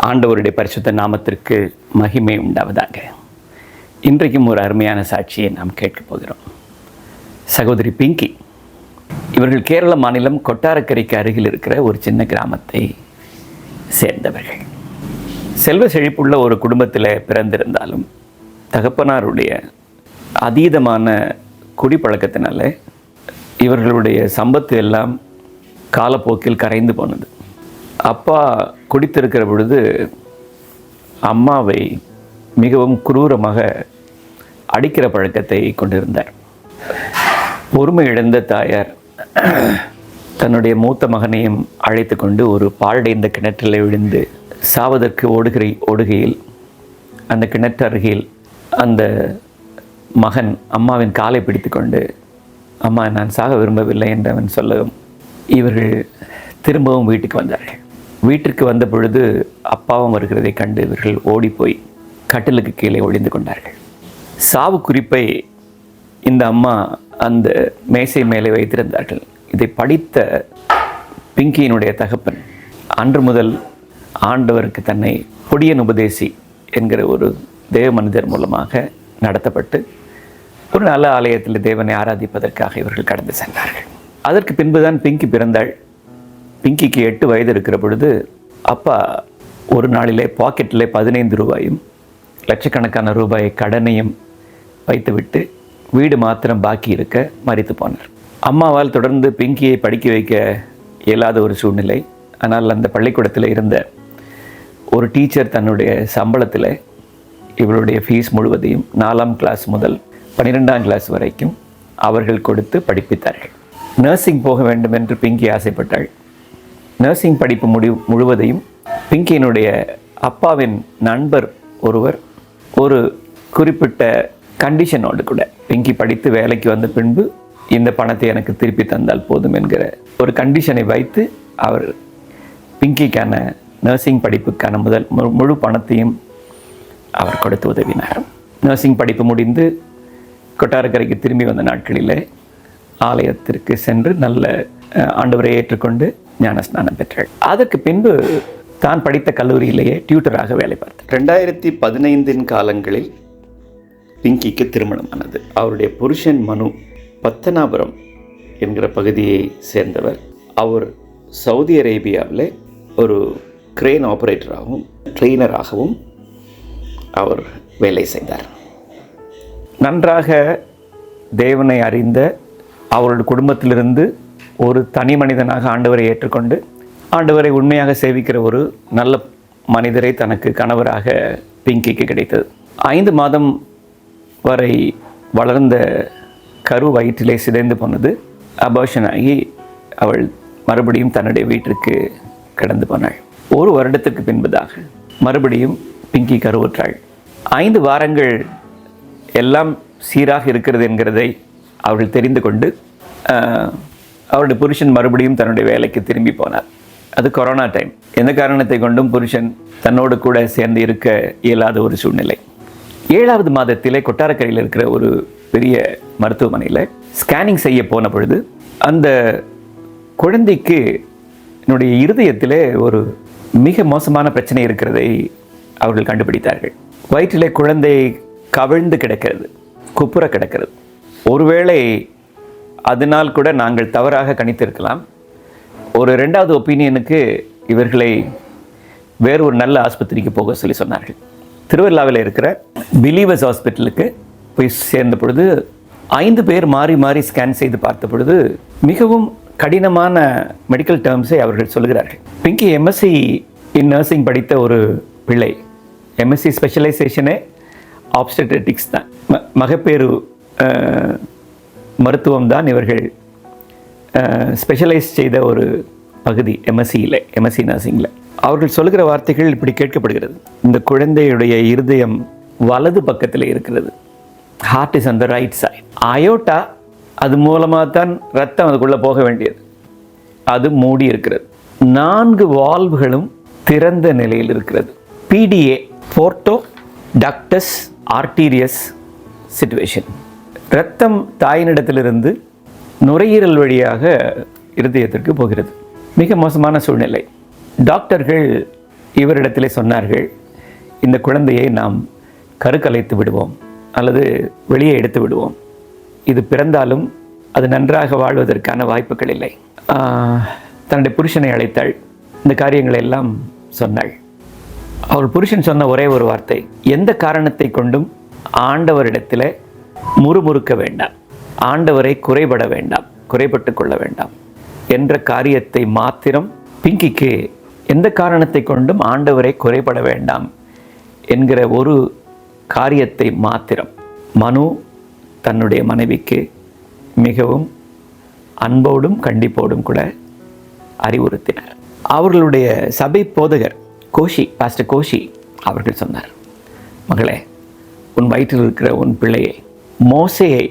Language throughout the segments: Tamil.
ஆண்டவருடைய பரிசுத்த நாமத்திற்கு மகிமை உண்டாவதாக. இன்றைக்கும் ஒரு அருமையான சாட்சியை நாம் கேட்கப் போகிறோம். சகோதரி பிங்கி இவர்கள் கேரள மாநிலம் கொட்டாரக்கரைக்கு அருகில் இருக்கிற ஒரு சின்ன கிராமத்தை சேர்ந்தவர்கள். செல்வ செழிப்புள்ள ஒரு குடும்பத்தில் பிறந்திருந்தாலும் தகப்பனாருடைய அதீதமான குடிப்பழக்கத்தினால இவர்களுடைய சம்பத்து எல்லாம் காலப்போக்கில் கரைந்து போனது. அப்பா குடித்திருக்கிற பொழுது அம்மாவை மிகவும் குரூரமாக அடிக்கிற பழக்கத்தை கொண்டிருந்தார். பொறுமை இழந்த தாயார் தன்னுடைய மூத்த மகனையும் அழைத்து கொண்டு ஒரு பாழடைந்த கிணற்றில் விழுந்து சாவதற்கு ஓடுகையில் அந்த கிணற்று அருகில் அந்த மகன் அம்மாவின் காலை பிடித்து கொண்டு, அம்மா நான் சாக விரும்பவில்லை என்று அவன் சொல்லவும் இவர்கள் திரும்பவும் வீட்டுக்கு வந்தார்கள். வீட்டிற்கு வந்த பொழுது அப்பாவும் வருகிறதை கண்டு இவர்கள் ஓடிப்போய் கட்டிலுக்கு கீழே ஒளிந்து கொண்டார்கள். சாவு குறிப்பை இந்த அம்மா அந்த மேசை மேலே வைத்திருந்தார்கள். இதை படித்த பிங்கியினுடைய தகப்பன் அன்று முதல் ஆண்டவருக்கு தன்னை பொடியன் உபதேசி என்கிற ஒரு தேவ மனிதர் மூலமாக நடத்தப்பட்டு ஒரு நல்ல ஆலயத்தில் தேவனை ஆராதிப்பதற்காக இவர்கள் கடந்து சென்றார்கள். அதற்கு பின்புதான் பிங்கி பிறந்தாள். பிங்கிக்கு 8 வயது இருக்கிற பொழுது அப்பா ஒரு நாளிலே பாக்கெட்டில் 15 ரூபாயும் லட்சக்கணக்கான ரூபாய் கடனையும் வைத்துவிட்டு வீடு மாத்திரம் பாக்கி இருக்க மரித்து போனார். அம்மாவால் தொடர்ந்து பிங்கியை படிக்க வைக்க இயலாத ஒரு சூழ்நிலை. ஆனால் அந்த பள்ளிக்கூடத்தில் இருந்த ஒரு டீச்சர் தன்னுடைய சம்பளத்தில் இவளுடைய ஃபீஸ் முழுவதையும் 4ஆம் கிளாஸ் முதல் 12ஆம் கிளாஸ் வரைக்கும் அவர்கள் கொடுத்து படிப்பித்தார்கள். நர்சிங் போக வேண்டும் என்று பிங்கி ஆசைப்பட்டாள். நர்சிங் படிப்பு முழுவதையும் பிங்கியினுடைய அப்பாவின் நண்பர் ஒருவர் ஒரு குறிப்பிட்ட கண்டிஷனோடு கூட, பிங்கி படித்து வேலைக்கு வந்த பின்பு இந்த பணத்தை எனக்கு திருப்பி தந்தால் போதும் என்கிற ஒரு கண்டிஷனை வைத்து அவர் பிங்கிக்கான நர்சிங் படிப்புக்கான முழு பணத்தையும் அவர் கொடுத்து உதவினார். நர்சிங் படிப்பு முடிந்து கொட்டாரக்கரைக்கு திரும்பி வந்த நாட்களில் ஆலயத்திற்கு சென்று நல்ல ஆண்டவரை ஏற்றுக்கொண்டு ஞானஸ்நானம் பெற்றாள். அதற்கு பின்பு தான் படித்த கல்லூரியிலேயே டியூட்டராக வேலை பார்த்தார். 2015 காலங்களில் பிங்கிக்கு திருமணமானது. அவருடைய புருஷன் மனு பத்தனாபுரம் என்கிற பகுதியை சேர்ந்தவர். அவர் சவுதி அரேபியாவில் ஒரு கிரேன் ஆபரேட்டராகவும் ட்ரெயினராகவும் அவர் வேலை செய்தார். நன்றாக தேவனை அறிந்த அவருடைய குடும்பத்திலிருந்து ஒரு தனி மனிதனாக ஆண்டவரை ஏற்றுக்கொண்டு ஆண்டவரை உண்மையாக சேவிக்கிற ஒரு நல்ல மனிதரை தனக்கு கணவராக பிங்கிக்கு கிடைத்தது. 5 மாதம் வரை வளர்ந்த கரு வயிற்றிலே சிதைந்து போனது. அபார்ஷன் ஆகி அவள் மறுபடியும் தன்னுடைய வீட்டிற்கு கடந்து போனாள். 1 வருடத்துக்கு பின்பதாக மறுபடியும் பிங்கி கருவுற்றாள். 5 வாரங்கள் எல்லாம் சீராக இருக்கிறது என்கிறதை அவர்கள் தெரிந்து கொண்டு அவருடைய புருஷன் மறுபடியும் தன்னுடைய வேலைக்கு திரும்பி போனார். அது கொரோனா டைம். எந்த காரணத்தை கொண்டும் புருஷன் தன்னோடு கூட சேர்ந்து இருக்க இயலாத ஒரு சூழ்நிலை. 7ஆவது மாதத்திலே கொட்டாரக்கரையில் இருக்கிற ஒரு பெரிய மருத்துவமனையில் ஸ்கேனிங் செய்ய போன பொழுது அந்த குழந்தைக்கு என்னுடைய இருதயத்திலே ஒரு மிக மோசமான பிரச்சனை இருக்கிறதை அவர்கள் கண்டுபிடித்தார்கள். வயிற்றிலே குழந்தை கவிழ்ந்து கிடக்கிறது, குப்புற கிடக்கிறது. ஒருவேளை அதனால் கூட நாங்கள் தவறாக கணித்திருக்கலாம். ஒரு 2வது ஒப்பீனியனுக்கு இவர்களை வேறு ஒரு நல்ல ஆஸ்பத்திரிக்கு போக சொல்லி சொன்னார்கள். திருவள்ளாவில் இருக்கிற பிலீவர்ஸ் ஹாஸ்பிட்டலுக்கு போய் சேர்ந்த பொழுது 5 பேர் மாறி மாறி ஸ்கேன் செய்து பார்த்த பொழுது மிகவும் கடினமான மெடிக்கல் டேர்ம்ஸை அவர்கள் சொல்கிறார்கள். பிங்கி எம்எஸ்சி இன் நர்சிங் படித்த ஒரு பிள்ளை. எம்எஸ்சி ஸ்பெஷலைசேஷனே ஆப்ஸ்டெட்ரிக்ஸ் தான், மகப்பேறு மருத்துவம் தான் இவர்கள் ஸ்பெஷலைஸ் செய்த ஒரு பகுதி எம்எஸ்சி நர்சிங்கில். அவர்கள் சொல்கிற வார்த்தைகள் இப்படி கேட்கப்படுகிறது: இந்த குழந்தையுடைய இருதயம் வலது பக்கத்தில் இருக்கிறது. Heart is on the right side. Aorta அது மூலமாக தான் ரத்தம் அதுக்குள்ளே போக வேண்டியது, அது மூடி இருக்கிறது. 4 வால்வுகளும் திறந்த நிலையில் இருக்கிறது. PDA போர்ட்டோ டக்டஸ் ஆர்டீரியஸ் சிச்சுவேஷன். இரத்தம் தாயினிடத்திலிருந்து நுரையீரல் வழியாக இருதயத்திற்கு போகிறது. மிக மோசமான சூழ்நிலை. டாக்டர்கள் இவரிடத்திலே சொன்னார்கள், இந்த குழந்தையை நாம் கருக்கலைத்து விடுவோம் அல்லது வெளியே எடுத்து விடுவோம். இது பிறந்தாலும் அது நன்றாக வாழ்வதற்கான வாய்ப்புகள் இல்லை. தன்னுடைய புருஷனை அழைத்தாள், இந்த காரியங்களை எல்லாம் சொன்னாள். அவள் புருஷன் சொன்ன ஒரே ஒரு வார்த்தை, எந்த காரணத்தை கொண்டும் ஆண்டவரிடத்தில் முறுமுறுக்க வேண்டாம், ஆண்டவரை குறைபட வேண்டாம், குறைபட்டு கொள்ள வேண்டாம் என்ற காரியத்தை மாத்திரம். பிங்கிக்கு எந்த காரணத்தை கொண்டும் ஆண்டவரை குறைபட வேண்டாம் என்கிற ஒரு காரியத்தை மாத்திரம் மனு தன்னுடைய மனைவிக்கு மிகவும் அன்போடும் கண்டிப்போடும் கூட அறிவுறுத்தினார். அவர்களுடைய சபை போதகர் கோஷி, பாஸ்டர் கோஷி அவர்கள் சொன்னார், மகளே, உன் வயிற்றில் இருக்கிற உன் பிள்ளையை, மோசேயை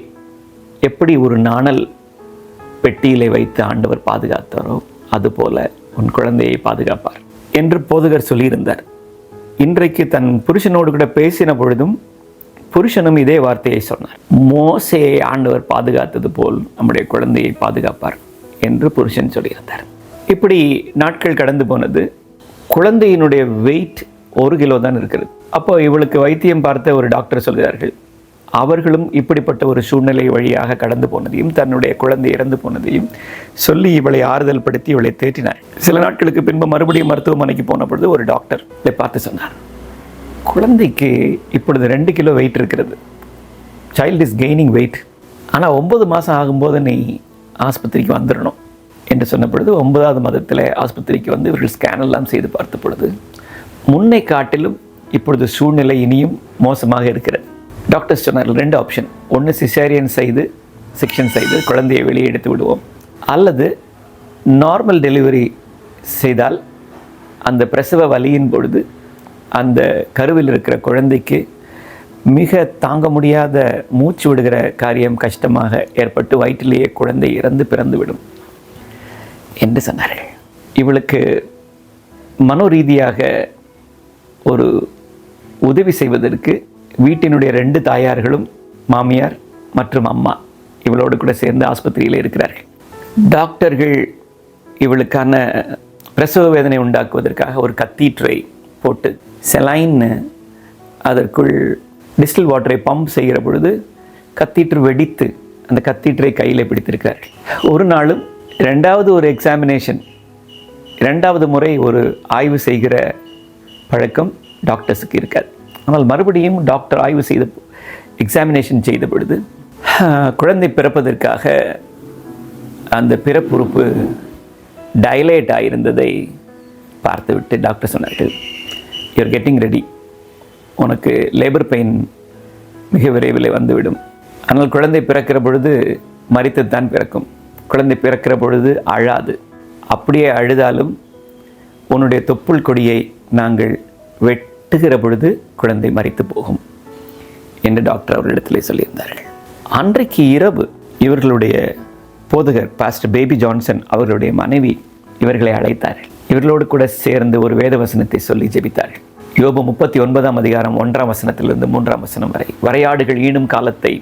எப்படி ஒரு நாணல் பெட்டியிலே வைத்து ஆண்டவர் பாதுகாத்தாரோ அதுபோல உன் குழந்தையை பாதுகாப்பார் என்று போதகர் சொல்லியிருந்தார். இன்றைக்கு தன் புருஷனோடு கூட பேசின பொழுதும் புருஷனும் இதே வார்த்தையை சொன்னார், மோசேயை ஆண்டவர் பாதுகாத்தது போல் நம்முடைய குழந்தையை பாதுகாப்பார் என்று புருஷன் சொல்லியிருந்தார். இப்படி நாட்கள் கடந்து போனது. குழந்தையினுடைய வெயிட் 1 கிலோ தான் இருக்கிறது. அப்போ இவளுக்கு வைத்தியம் பார்த்த ஒரு டாக்டர் சொல்கிறார்கள், அவர்களும் இப்படிப்பட்ட ஒரு சூழ்நிலை வழியாக கடந்து போனதையும் தன்னுடைய குழந்தை இறந்து போனதையும் சொல்லி இவளை ஆறுதல் படுத்தி இவளை தேற்றினார். சில நாட்களுக்கு பின்பு மறுபடியும் மருத்துவமனைக்கு போன பொழுது ஒரு டாக்டர் இதை பார்த்து சொன்னார், குழந்தைக்கு இப்பொழுது 2 கிலோ வெயிட் இருக்கிறது, சைல்டு இஸ் கெய்னிங் வெயிட், ஆனால் 9 மாதம் ஆகும்போது நீ ஆஸ்பத்திரிக்கு வந்துடணும் என்று சொன்ன பொழுது 9வது மாதத்தில் ஆஸ்பத்திரிக்கு வந்து இவர்கள் ஸ்கேன் எல்லாம் செய்து பார்த்த பொழுது முன்னை காட்டிலும் இப்பொழுது சூழ்நிலை இனியும் மோசமாக இருக்கிறது. டாக்டர்ஸ் சொன்னார்கள் 2 ஆப்ஷன், ஒன்று சிசேரியன் செய்து செக்ஷன் செய்து குழந்தையை வெளியே எடுத்து விடுவோம், அல்லது நார்மல் டெலிவரி செய்தால் அந்த பிரசவ வலியின் பொழுது அந்த கருவில் இருக்கிற குழந்தைக்கு மிக தாங்க முடியாத மூச்சு விடுகிற காரியம் கஷ்டமாக ஏற்பட்டு வயிற்றிலேயே குழந்தை இறந்து பிறந்துவிடும் என்று சொன்னார்கள். இவளுக்கு மனோரீதியாக ஒரு உதவி செய்வதற்கு வீட்டினுடைய 2 தாயார்களும், மாமியார் மற்றும் அம்மா இவளோடு கூட சேர்ந்து ஆஸ்பத்திரியில் இருக்கிறார்கள். டாக்டர்கள் இவளுக்கான பிரசவ வேதனை உண்டாக்குவதற்காக ஒரு கத்தீட்ரை போட்டு செலைன் அதற்குள் டிஸ்டில் வாட்டரை பம்ப் செய்கிற பொழுது கத்தீட்ரு வெடித்து அந்த கத்தீட்ரை கையில் பிடித்திருக்கிறார்கள். ஒரு நாளும் 2வது ஒரு எக்ஸாமினேஷன், 2வது முறை ஒரு ஆய்வு செய்கிற பழக்கம் டாக்டர்ஸுக்கு இருக்காது. ஆனால் மறுபடியும் டாக்டர் ஆய்வு செய்த எக்ஸாமினேஷன் செய்த பொழுது குழந்தை பிறப்பதற்காக அந்த பிறப்புறுப்பு டைலேட் ஆகியிருந்ததை பார்த்துவிட்டு டாக்டர் சொன்னார்கள், யூஆர் கெட்டிங் ரெடி, உனக்கு லேபர் பெயின் மிக விரைவில் வந்துவிடும். ஆனால் குழந்தை பிறக்கிற பொழுது மரித்து தான் பிறக்கும். குழந்தை பிறக்கிற பொழுது அழாது, அப்படியே அழுதாலும் உன்னுடைய தொப்புள் கொடியை நாங்கள் வெட்டுகிற பொழுது குழந்தை மரித்து போகும் என்று டாக்டர் அவர்களிடத்திலே சொல்லியிருந்தார்கள். அன்றைக்கு இரவு இவர்களுடைய போதகர் பாஸ்டர் பேபி ஜான்சன் அவர்களுடைய மனைவி இவர்களை அழைத்தார்கள். இவர்களோடு கூட சேர்ந்து ஒரு வேத வசனத்தை சொல்லி ஜெபித்தார்கள். யோபு 39ஆம் அதிகாரம் 1ஆம் வசனத்திலிருந்து 3ஆம் வசனம் வரை, வரையாடுகள் ஈனும் காலத்தை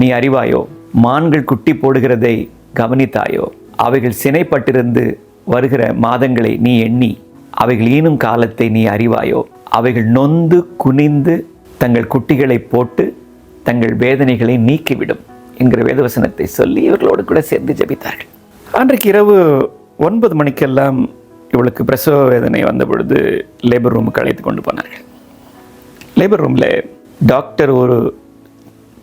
நீ அறிவாயோ, மான்கள் குட்டி போடுகிறதை கவனித்தாயோ, அவைகள் சினைப்பட்டிருந்து வருகிற மாதங்களை நீ எண்ணி அவைகள் ஈனும் காலத்தை நீ அறிவாயோ, அவைகள் நொந்து குனிந்து தங்கள் குட்டிகளை போட்டு தங்கள் வேதனைகளை நீக்கிவிடும் என்கிற வேதவசனத்தை சொல்லி இவர்களோடு கூட சேர்ந்து ஜெபித்தார்கள். அன்றைக்கு இரவு 9 மணிக்கெல்லாம் இவளுக்கு பிரசவ வேதனை வந்த பொழுது லேபர் ரூமுக்கு அழைத்து கொண்டு போனார்கள். லேபர் ரூமில் டாக்டர் ஒரு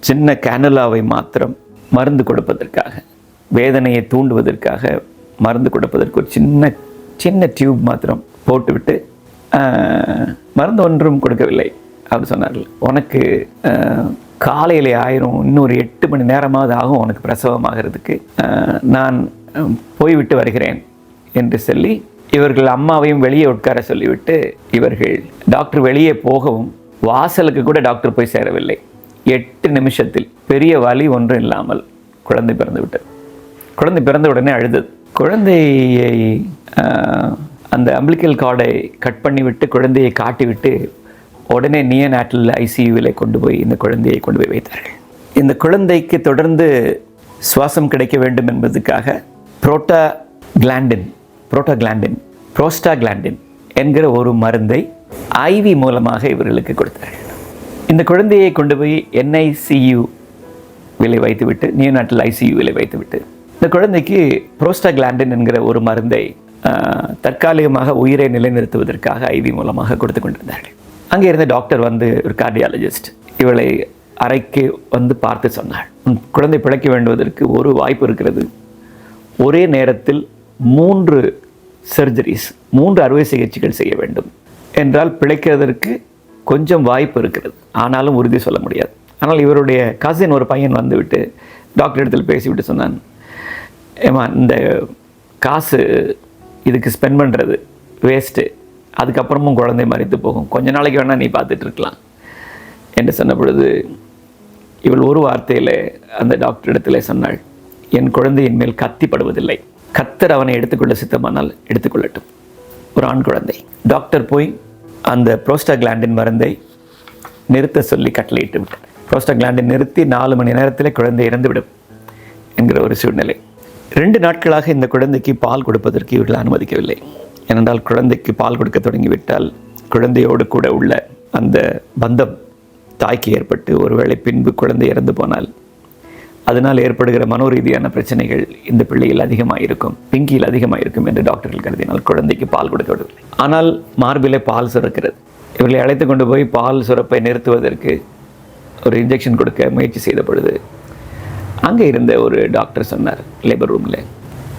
சின்ன கேனுலாவை மாத்திரம் மருந்து கொடுப்பதற்காக, வேதனையை தூண்டுவதற்காக மருந்து கொடுப்பதற்கு ஒரு சின்ன டியூப் மாத்திரம் போட்டுவிட்டு மருந்து ஒன்றும் கொடுக்கவில்லை. அப்படி சொன்னார்கள், உனக்கு காலையில் ஆயிரும், இன்னொரு 8 மணி நேரமாவது ஆகும் உனக்கு பிரசவமாகிறதுக்கு, நான் போய்விட்டு வருகிறேன் என்று சொல்லி இவர்கள் அம்மாவையும் வெளியே உட்கார சொல்லிவிட்டு இவர்கள் டாக்டர் வெளியே போகவும் வாசலுக்கு கூட டாக்டர் போய் சேரவில்லை. 8 நிமிஷத்தில் பெரிய வலி ஒன்றும் இல்லாமல் குழந்தை பிறந்து விட்டது. குழந்தை பிறந்த உடனே அழுதது. குழந்தையை அந்த அம்பிளிக்கல் கார்டை கட் பண்ணிவிட்டு குழந்தையை காட்டிவிட்டு உடனே நியோநாட்டல் ஐசியூவில் கொண்டு போய் இந்த குழந்தையை கொண்டு போய் வைத்தார்கள். இந்த குழந்தைக்கு தொடர்ந்து சுவாசம் கிடைக்க வேண்டும் என்பதற்காக புரோஸ்டாகிளாண்டின் என்கிற ஒரு மருந்தை ஐவி மூலமாக இவர்களுக்கு கொடுத்தார்கள். இந்த குழந்தையை கொண்டு போய் NICU வைத்துவிட்டு, நியோநாட்டல் ICU வைத்துவிட்டு, இந்த குழந்தைக்கு புரோஸ்டாகிலாண்டின் என்கிற ஒரு மருந்தை தற்காலிகமாக உயிரை நிலைநிறுத்துவதற்காக ஐவி மூலமாக கொடுத்து கொண்டிருந்தார்கள். அங்கே இருந்த டாக்டர் வந்து, ஒரு கார்டியாலஜிஸ்ட், இவளை அறைக்கு வந்து பார்த்து சொன்னாள், குழந்தை பிழைக்க வேண்டுவதற்கு ஒரு வாய்ப்பு இருக்கிறது. ஒரே நேரத்தில் 3 சர்ஜரிஸ், 3 அறுவை சிகிச்சைகள் செய்ய வேண்டும் என்றால் பிழைக்கிறதற்கு கொஞ்சம் வாய்ப்பு இருக்கிறது, ஆனாலும் உறுதி சொல்ல முடியாது. ஆனால் இவருடைய கசின் ஒரு பையன் வந்துவிட்டு டாக்டர் இடத்துல பேசிவிட்டு சொன்னான், ஏமா இந்த காசு இதுக்கு ஸ்பெண்ட் பண்ணுறது வேஸ்ட்டு, அதுக்கப்புறமும் குழந்தை மரித்து போகும், கொஞ்ச நாளைக்கு வேணால் நீ பார்த்துட்டு இருக்கலாம் என்று சொன்ன பொழுது இவள் ஒரு வார்த்தையில் அந்த டாக்டர் இடத்துல சொன்னாள், என் குழந்தையின் மேல் கத்திப்படுவதில்லை, கத்தர் அவனை எடுத்துக்கொள்ள சித்தமானால் எடுத்துக்கொள்ளட்டும். ஒரு ஆண் குழந்தை. டாக்டர் போய் அந்த புரோஸ்டாகிலாண்டின் மருந்தை நிறுத்த சொல்லி கட்டளையிட்டு விட்டார். புரோஸ்டாகிலாண்டின் நிறுத்தி 4 மணி நேரத்தில் குழந்தை இறந்துவிடும் என்கிற ஒரு சூழ்நிலை. 2 நாட்களாக இந்த குழந்தைக்கு பால் கொடுப்பதற்கு இவர்கள் அனுமதிக்கவில்லை. ஏனென்றால் குழந்தைக்கு பால் கொடுக்க தொடங்கிவிட்டால் குழந்தையோடு கூட உள்ள அந்த பந்தம் தாய்க்கு ஏற்பட்டு ஒருவேளை பின்பு குழந்தை இறந்து போனால் அதனால் ஏற்படுகிற மனோரீதியான பிரச்சனைகள் இந்த பிள்ளையில் அதிகமாக இருக்கும், பிங்கியில் அதிகமாக இருக்கும் என்று டாக்டர்கள் கருதினால் குழந்தைக்கு பால் கொடுக்க விடவில்லை. ஆனால் மார்பிலே பால் சுரக்கிறது. இவர்களை அழைத்து கொண்டு போய் பால் சுரப்பை நிறுத்துவதற்கு ஒரு இன்ஜெக்ஷன் கொடுக்க முயற்சி செய்த பொழுது அங்கே இருந்த ஒரு டாக்டர் சொன்னார், லேபர் ரூமில்,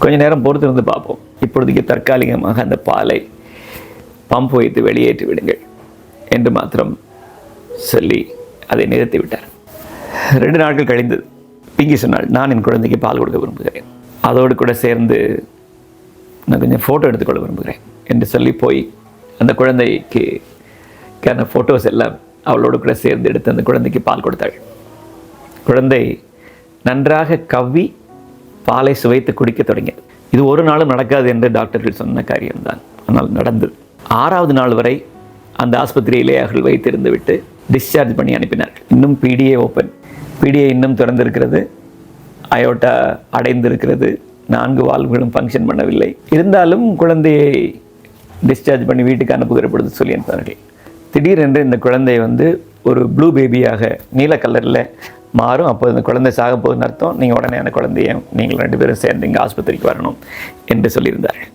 கொஞ்ச நேரம் பொறுத்திருந்து பார்ப்போம், இப்பொழுதைக்கு தற்காலிகமாக அந்த பாலை பம்ப் வைத்து வெளியேற்றி விடுங்கள் என்று மாத்திரம் சொல்லி அதை நிறுத்தி விட்டார். 2 நாட்கள் கழிந்தது. பிங்கி சொன்னாள், நான் என் குழந்தைக்கு பால் கொடுக்க விரும்புகிறேன், அதோடு கூட சேர்ந்து நான் கொஞ்சம் ஃபோட்டோ எடுத்துக்கொள்ள விரும்புகிறேன் என்று சொல்லி போய் அந்த குழந்தைக்கான ஃபோட்டோஸ் எல்லாம் அவளோடு கூட சேர்ந்து எடுத்து அந்த குழந்தைக்கு பால் கொடுத்தாள். குழந்தை நன்றாக கவ்வி பாலை சுவைத்து குடிக்க தொடங்கியது. இது ஒரு நாளும் நடக்காது என்று டாக்டர்கள் சொன்ன காரியம்தான், ஆனால் நடந்தது. 6வது நாள் வரை அந்த ஆஸ்பத்திரியிலே அவர்கள் வைத்திருந்து விட்டு டிஸ்சார்ஜ் பண்ணி அனுப்பினார்கள். இன்னும் PDA ஓப்பன், PDA இன்னும் திறந்திருக்கிறது, அயோட்டா அடைந்திருக்கிறது, 4 வால்வுகளும் ஃபங்க்ஷன் பண்ணவில்லை. இருந்தாலும் குழந்தையை டிஸ்சார்ஜ் பண்ணி வீட்டுக்கு அனுப்புகிற பொழுது சொல்லி அனுப்பார்கள். திடீரென்று இந்த குழந்தை வந்து ஒரு ப்ளூ பேபியாக நீல கலரில் மாறும். அப்போது இந்த குழந்தை சாக போகுதுன்னு அர்த்தம், நீங்கள் உடனே அந்த குழந்தையை நீங்கள் 2 பேரும் சேர்ந்து இங்கே ஆஸ்பத்திரிக்கு வரணும் என்று சொல்லியிருந்தார்கள்.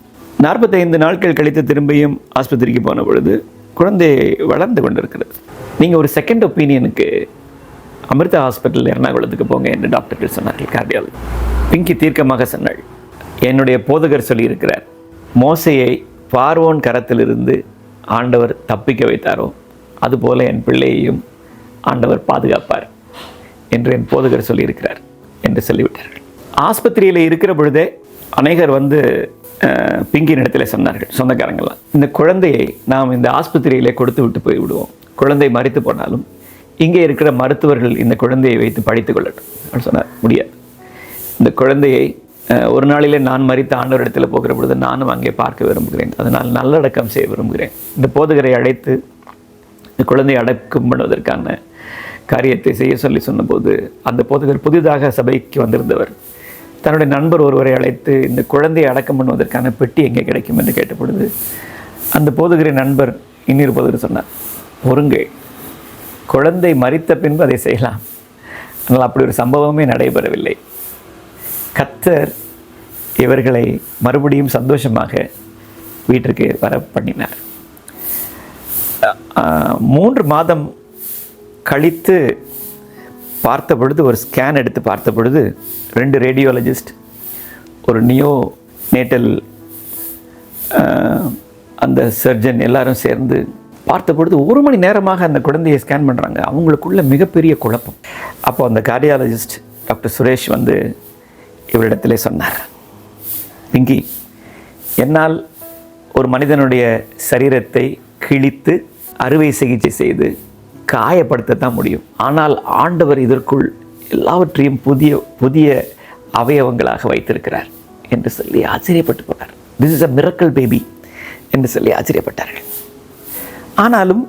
45 நாட்கள் கழித்து திரும்பியும் ஆஸ்பத்திரிக்கு போன பொழுது குழந்தை வளர்ந்து கொண்டிருக்கிறது. நீங்கள் ஒரு செகண்ட் ஒப்பீனியனுக்கு அமிர்தா ஹாஸ்பிட்டல் எர்ணாகுளத்துக்கு போங்க என்று டாக்டர்கள் சொன்னார்கள், கார்டியாலஜி. பிங்கி தீர்க்கமாக சொன்னாள், என்னுடைய போதகர் சொல்லியிருக்கிறார், மோசையை பார்வோன் கரத்திலிருந்து ஆண்டவர் தப்பிக்க வைத்தாரோ அதுபோல என் பிள்ளையையும் ஆண்டவர் பாதுகாப்பார் என்று என் போதகர் சொல்லியிருக்கிறார் என்று சொல்லிவிட்டார்கள். ஆஸ்பத்திரியில் இருக்கிற பொழுதே அநேகர் வந்து பிங்கின் இடத்துல சொன்னார்கள், சொந்தக்காரங்களாம், இந்த குழந்தையை நாம் இந்த ஆஸ்பத்திரியிலே கொடுத்து விட்டு போய் விடுவோம், குழந்தை மரித்து போனாலும் இங்கே இருக்கிற மருத்துவர்கள் இந்த குழந்தையை வைத்து படித்து கொள்ளட்டும் அப்படின்னு சொன்னார். முடியாது, இந்த குழந்தையை ஒரு நாளிலே நான் மரித்த ஆண்டவர் இடத்துல போகிற பொழுது நானும் அங்கே பார்க்க விரும்புகிறேன், அதனால் நல்லடக்கம் செய்ய விரும்புகிறேன். இந்த போதகரை அழைத்து இந்த குழந்தையை அடக்கம் பண்ணுவதற்கான காரியத்தை செய்ய சொல்லி சொன்னபோது அந்த போதகர் புதிதாக சபைக்கு வந்திருந்தவர் தன்னுடைய நண்பர் ஒருவரை அழைத்து இந்த குழந்தையை அடக்கம் பண்ணுவதற்கான பெட்டி எங்கே கிடைக்கும் என்று கேட்ட பொழுது அந்த போதகரின் நண்பர் இன்னொரு போதகர் சொன்னார், ஒருங்கே குழந்தை மரித்த பின்பு அதை செய்யலாம், ஆனால் அப்படி ஒரு சம்பவமே நடைபெறவில்லை. கர்த்தர் இவர்களை மறுபடியும் சந்தோஷமாக வீட்டிற்கு வர பண்ணினார். 3 மாதம் கழித்து பார்த்த பொழுது, ஒரு ஸ்கேன் எடுத்து பார்த்த பொழுது 2 ரேடியோலஜிஸ்ட், ஒரு நியோ நேட்டல் அந்த சர்ஜன் எல்லாரும் சேர்ந்து பார்த்த பொழுது 1 மணி நேரமாக அந்த குழந்தையை ஸ்கேன் பண்ணுறாங்க. அவங்களுக்குள்ள மிகப்பெரிய குழப்பம். அப்போ அந்த கார்டியாலஜிஸ்ட் டாக்டர் சுரேஷ் வந்து இவரிடத்திலே சொன்னார், பிங்கி, என்னால் ஒரு மனிதனுடைய சரீரத்தை கிழித்து அறுவை சிகிச்சை செய்து காயப்படுத்தத்தான் முடியும், ஆனால் ஆண்டவர் இதற்குள் எல்லாவற்றையும் புதிய புதிய அவயவங்களாக வைத்திருக்கிறார் என்று சொல்லி ஆச்சரியப்பட்டு போனார். This is a miracle baby என்று சொல்லி ஆச்சரியப்பட்டார்கள். ஆனாலும்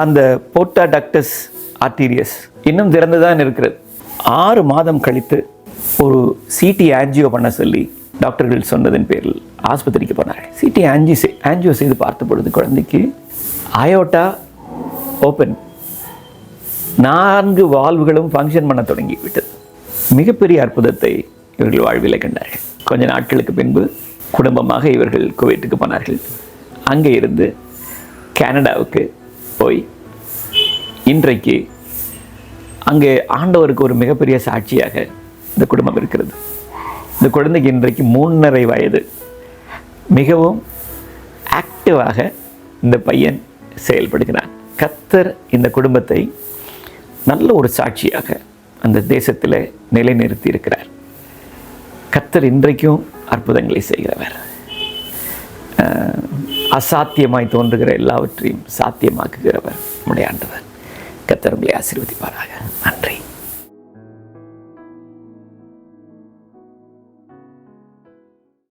அந்த போர்ட்டா டக்டஸ் ஆர்டீரியஸ் இன்னும் திறந்துதான் இருக்கிறது. 6 மாதம் கழித்து ஒரு சிடி ஆன்ஜியோ பண்ண சொல்லி டாக்டர்கள் சொன்னதன் பேரில் ஆஸ்பத்திரிக்கு போனார்கள். சிடி ஆன்ஜியோ செய்து பார்த்த பொழுது குழந்தைக்கு அயோட்டா ஓப்பன், 4 வால்வுகளும் ஃபங்க்ஷன் பண்ண தொடங்கி விட்டது. மிகப்பெரிய அற்புதத்தை இவர்கள் வாழ்வில் கண்டார்கள். கொஞ்ச நாட்களுக்கு பின்பு குடும்பமாக இவர்கள் குவைட்டுக்கு போனார்கள். அங்கே இருந்து கனடாவுக்கு போய் இன்றைக்கு அங்கே ஆண்டவருக்கு ஒரு மிகப்பெரிய சாட்சியாக இந்த குடும்பம் இருக்கிறது. இந்த குழந்தைக்கு இன்றைக்கு 3.5 வயது. மிகவும் ஆக்டிவாக இந்த பையன் செயல்படுகிறான். கர்த்தர் இந்த குடும்பத்தை நல்ல ஒரு சாட்சியாக அந்த தேசத்தில் நிலைநிறுத்தி இருக்கிறார். கர்த்தர் இன்றைக்கும் அற்புதங்களை செய்கிறவர். அசாத்தியமாய் தோன்றுகிற எல்லாவற்றையும் சாத்தியமாக்குகிறவர் நம்முடைய ஆண்டவர். கர்த்தர் உங்களை ஆசீர்வதிப்பாராக. நன்றி.